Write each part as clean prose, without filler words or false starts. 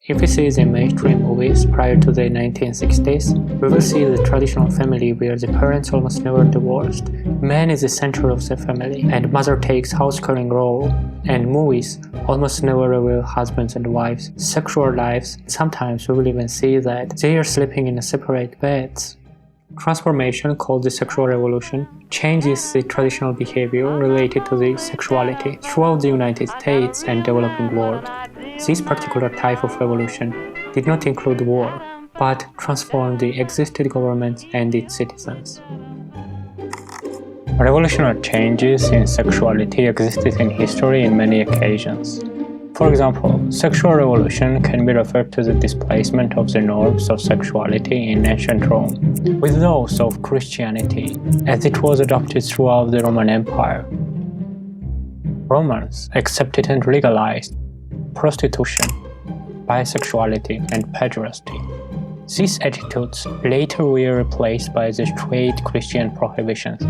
If we see in mainstream movies prior to the 1960s, we will see the traditional family where the parents almost never divorced. Man is the center of the family, and mother takes house-caring role. And movies almost never reveal husbands and wives' sexual lives. Sometimes we will even see that they are sleeping in separate beds. Transformation, called the sexual revolution, changes the traditional behavior related to the sexuality throughout the United States and developing world. This particular type of revolution did not include war, but transformed the existing government and its citizens. Revolutionary changes in sexuality existed in history in many occasions. For example, sexual revolution can be referred to the displacement of the norms of sexuality in ancient Rome with those of Christianity, as it was adopted throughout the Roman Empire. Romans accepted and legalized prostitution, bisexuality, and pederasty. These attitudes later were replaced by the straight Christian prohibitions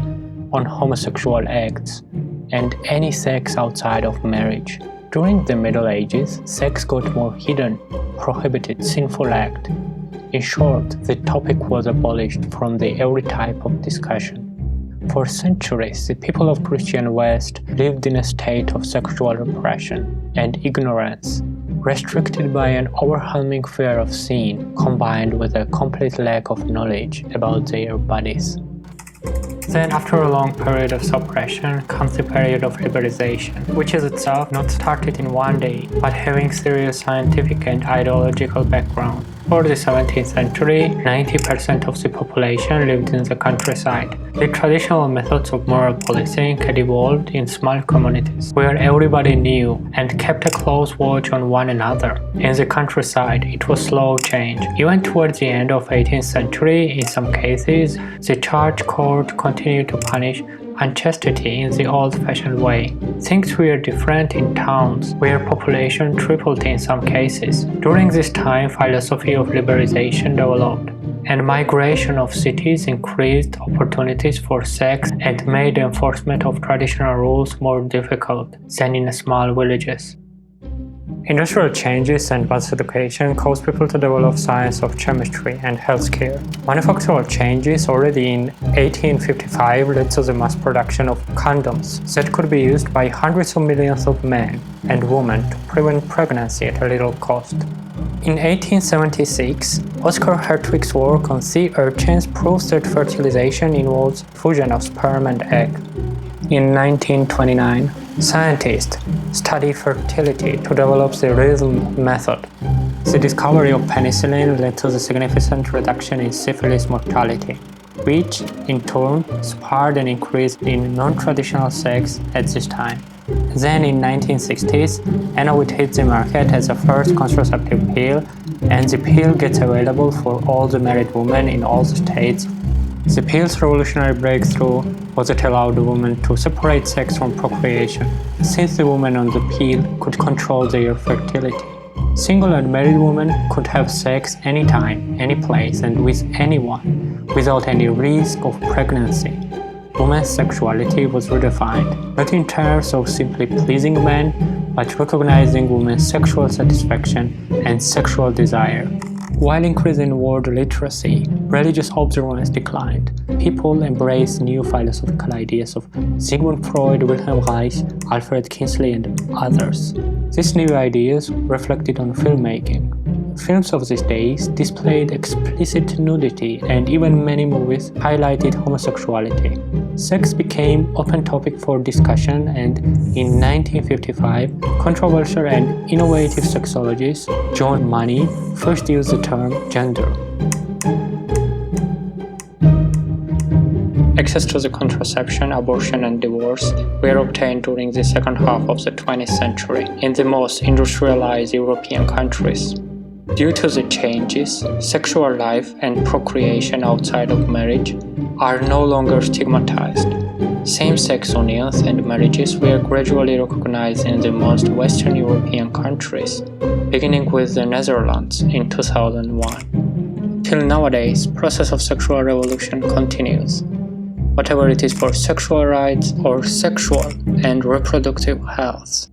on homosexual acts and any sex outside of marriage. During the Middle Ages, sex got more hidden, prohibited, sinful act. In short, the topic was abolished from the every type of discussion. For centuries, the people of Christian West lived in a state of sexual repression and ignorance, restricted by an overwhelming fear of sin, combined with a complete lack of knowledge about their bodies. Then, after a long period of suppression, comes the period of liberalization, which is itself not started in one day, but having serious scientific and ideological background. For the 17th century, 90% of the population lived in the countryside. The traditional methods of moral policing had evolved in small communities, where everybody knew and kept a close watch on one another. In the countryside, it was slow change. Even towards the end of 18th century, in some cases, the church court continued to punish unchastity in the old-fashioned way. Things were different in towns, where population tripled in some cases. During this time, philosophy of liberalization developed, and migration of cities increased opportunities for sex and made enforcement of traditional rules more difficult than in small villages. Industrial changes and mass education caused people to develop science of chemistry and healthcare. Manufactural changes already in 1855 led to the mass production of condoms that could be used by hundreds of millions of men and women to prevent pregnancy at a little cost. In 1876, Oscar Hertwig's work on sea urchins proves that fertilization involves fusion of sperm and egg. In 1929, scientists studied fertility to develop the rhythm method. The discovery of penicillin led to the significant reduction in syphilis mortality, which in turn spurred an increase in non-traditional sex at this time. Then in 1960s, Anowit hit the market as the first contraceptive pill, and the pill gets available for all the married women in all the states. The pill's revolutionary breakthrough was it allowed the woman to separate sex from procreation, since the women on the pill could control their fertility. Single and married women could have sex anytime, any place, and with anyone, without any risk of pregnancy. Women's sexuality was redefined, not in terms of simply pleasing men, but recognizing women's sexual satisfaction and sexual desire. While increasing world literacy, religious observance declined. People embraced new philosophical ideas of Sigmund Freud, Wilhelm Reich, Alfred Kinsey, and others. These new ideas reflected on filmmaking. Films of these days displayed explicit nudity, and even many movies highlighted homosexuality. Sex became open topic for discussion, and in 1955, controversial and innovative sexologist John Money first used the term gender. Access to the contraception, abortion, and divorce were obtained during the second half of the 20th century in the most industrialized European countries. Due to the changes, sexual life and procreation outside of marriage are no longer stigmatized. Same-sex unions and marriages were gradually recognized in the most Western European countries, beginning with the Netherlands in 2001. Till nowadays, process of sexual revolution continues, whatever it is for sexual rights or sexual and reproductive health.